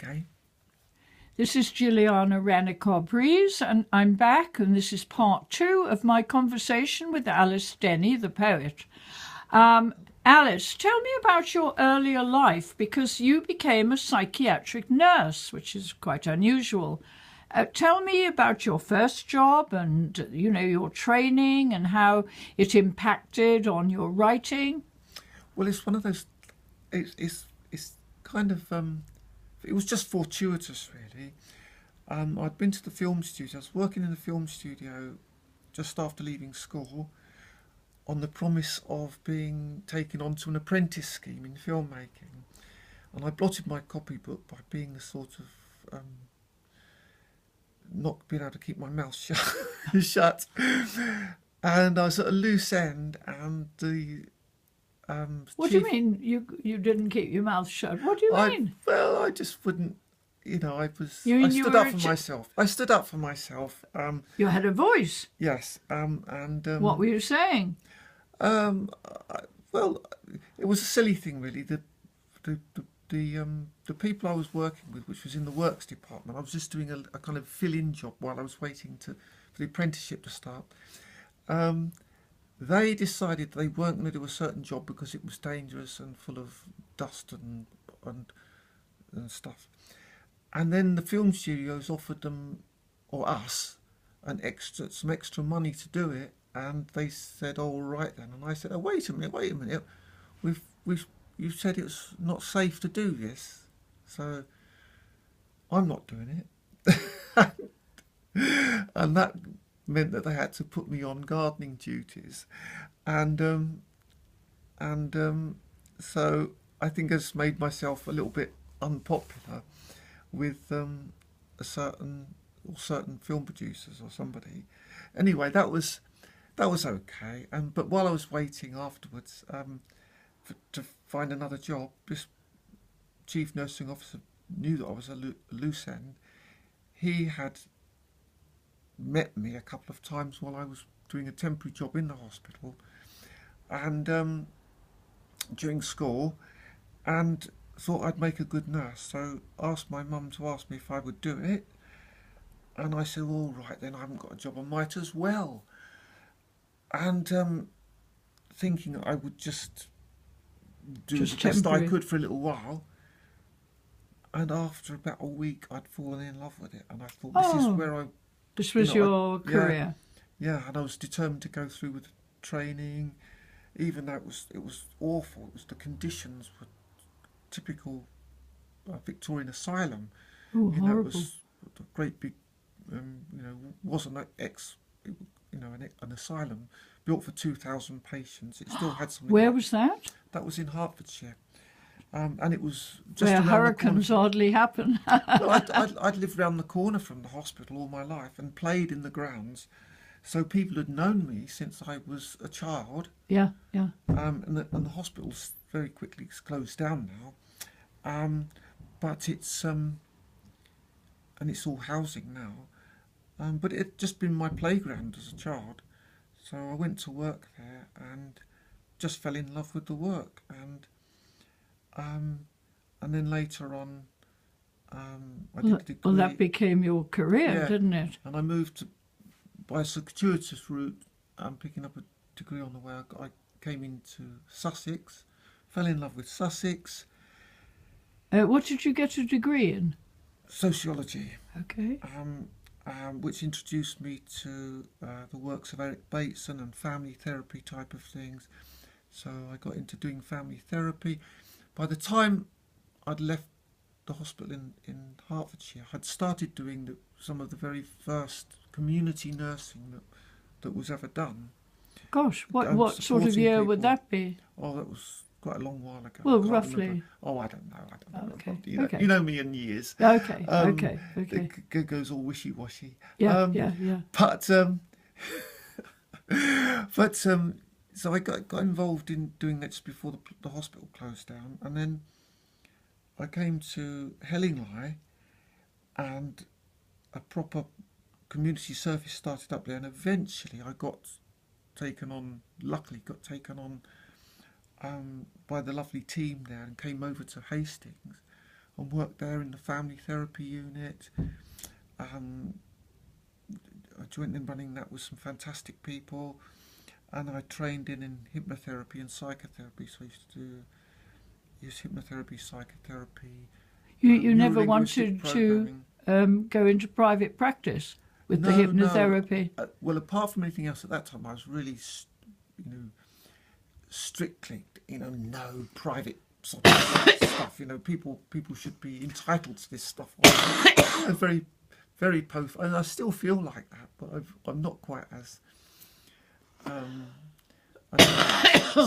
Okay. This is Jilliana Ranicar-Breese, and I'm back, and this is part 2 of my conversation with Alice Denny, the poet. Alice, tell me about your earlier life, because you became a psychiatric nurse, which is quite unusual. Tell me about your first job and, your training and how it impacted on your writing. Well, it's one of those. It's kind of. It was just fortuitous, really. I'd been to the film studio. I was working in the film studio just after leaving school, on the promise of being taken onto an apprentice scheme in filmmaking, and I blotted my copybook by being the sort of not being able to keep my mouth shut, and I was at a loose end, and the what do you mean you didn't keep your mouth shut? What do you mean? Well, I just wouldn't. I stood up for myself. I stood up for myself. You had a voice. Yes. What were you saying? Well, it was a silly thing, really. The people I was working with, which was in the works department, I was just doing a kind of fill-in job while I was waiting for the apprenticeship to start. They decided they weren't going to do a certain job because it was dangerous and full of dust and stuff. And then the film studios offered them, or us, some extra money to do it. And they said, "Oh, all right then." And I said, "Oh, wait a minute. You said it was not safe to do this, so I'm not doing it." And that meant that they had to put me on gardening duties, and so I think I just made myself a little bit unpopular with certain film producers or somebody. Anyway, that was okay. But while I was waiting afterwards to find another job, this chief nursing officer knew that I was a loose end. He had met me a couple of times while I was doing a temporary job in the hospital and during school, and thought I'd make a good nurse, so asked my mum to ask me if I would do it, and I said, "All right then, I haven't got a job, I might as well." And thinking I would just do the best I could for a little while, and after about a week I'd fallen in love with it, and I thought, this is where this was your career. Yeah, and I was determined to go through with the training, even though it was awful. The conditions were typical Victorian asylum. Oh, horrible. It was a great big, wasn't an asylum built for 2,000 patients. It still had something. Where was that? That was in Hertfordshire. And it was just where hurricanes hardly happen. Well, I'd lived round the corner from the hospital all my life and played in the grounds, so people had known me since I was a child. Yeah. And the hospital's very quickly closed down now, but it's all housing now. But it had just been my playground as a child, so I went to work there and just fell in love with the work, and then later on, I did a degree. Well, that became your career, didn't it? And I moved by a circuitous route, picking up a degree on the way. I came into Sussex, fell in love with Sussex. What did you get a degree in? Sociology. Okay. Which introduced me to the works of Eric Bateson and family therapy type of things. So I got into doing family therapy. By the time I'd left the hospital in Hertfordshire, I'd started doing some of the very first community nursing that was ever done. Gosh, what sort of year would that be? Oh, that was quite a long while ago. Well, roughly. Remember. Oh, I don't know. Okay. You know me in years. Okay. It goes all wishy-washy. Yeah. But so I got involved in doing that just before the hospital closed down, and then I came to Hellingly, and a proper community service started up there, and eventually I got taken on by the lovely team there and came over to Hastings and worked there in the family therapy unit. I joined in running that with some fantastic people, and I trained in hypnotherapy and psychotherapy. So I used to use hypnotherapy, psychotherapy. You never wanted to go into private practice with the hypnotherapy? No. Well, apart from anything else at that time, I was really, strictly, no private sort of stuff. People should be entitled to this stuff. I'm very, very and I still feel like that, but I'm not quite as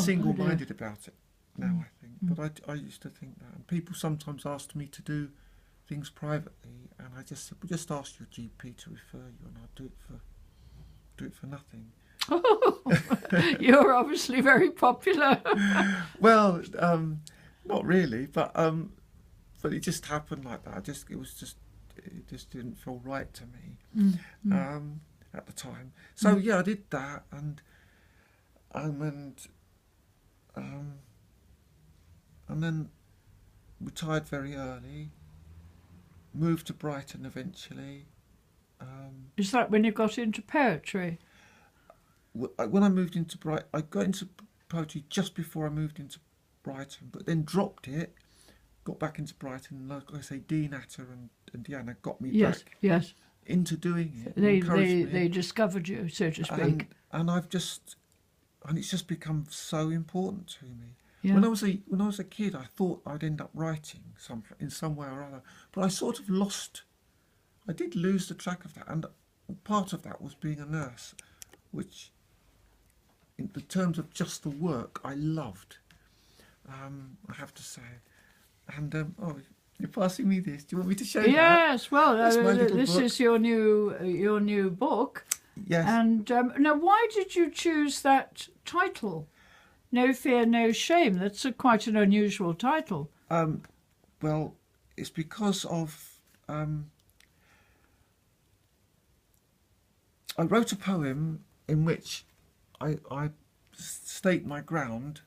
single-minded about it now, I think. But I used to think that. And people sometimes asked me to do things privately, and I just said, well, just ask your GP to refer you, and I'll do it for nothing. You're obviously very popular. Well, not really, but it just happened like that. It just didn't feel right to me at the time. So yeah, I did that, and then retired very early. Moved to Brighton eventually. Is that when you got into poetry? When I moved into Brighton, I got into poetry just before I moved into Brighton, but then dropped it, got back into Brighton, and like I say, Dean Atter and Deanna got me back into doing it. They discovered you, so to speak. And it's just become so important to me. Yeah. When I was a kid, I thought I'd end up writing in some way or other, but I sort of I did lose the track of that, and part of that was being a nurse, which, in the terms of just the work, I loved. I have to say. And you're passing me this. Do you want me to show you? Yes. Well, this book. is your new book. Yes. And now, why did you choose that title? No Fear, No Shame. That's quite an unusual title. Well, it's because of... I wrote a poem in which I state my ground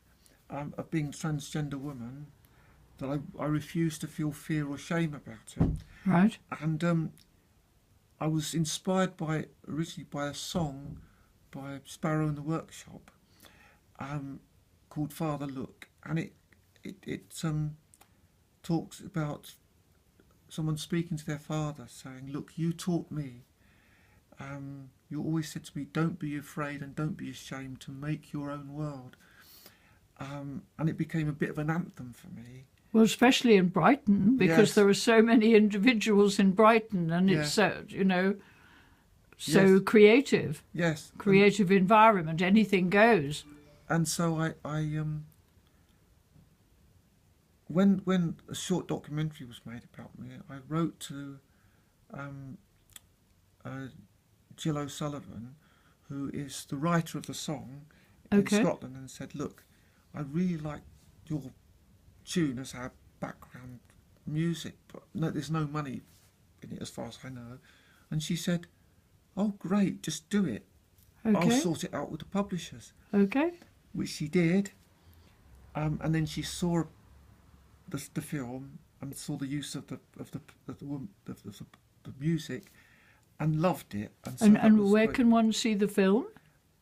of being a transgender woman, that I refuse to feel fear or shame about it. Right. And I was inspired originally by a song by Sparrow in the Workshop, called Father Look, and it talks about someone speaking to their father, saying, look, you taught me, you always said to me, don't be afraid and don't be ashamed to make your own world. And it became a bit of an anthem for me. Well, especially in Brighton, because there are so many individuals in Brighton, and it's so creative. Yes. Creative environment, anything goes. And so when a short documentary was made about me, I wrote to Jill O'Sullivan, who is the writer of the song in Scotland, and said, look, I really like your tune as our background music, but no, there's no money in it as far as I know. And she said, oh great, just do it. I'll sort it out with the publishers. Okay. Which she did, and then she saw the film and saw the use of the music, and loved it. And where can one see the film?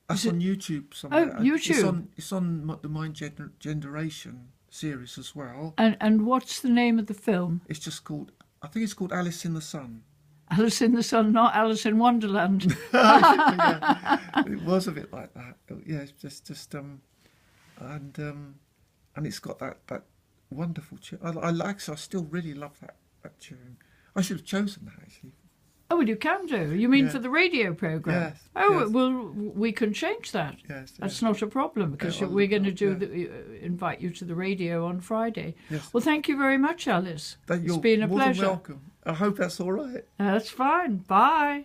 That's on YouTube somewhere. Oh, YouTube. It's on the Mind Generation series as well. And what's the name of the film? It's just called, I think it's called Alice in the Sun. Alice in the Sun, not Alice in Wonderland. Yeah, it was a bit like that. Yeah, it's just and it's got that wonderful tune. I still really love that tune. I should have chosen that actually. Oh, well, you can do. You mean for the radio programme? Yes. Oh, yes. Well, we can change that. Yes. That's not a problem, because we're going to invite you to the radio on Friday. Yes. Well, thank you very much, Alice. It's been a pleasure. More than welcome. I hope that's all right. That's fine. Bye.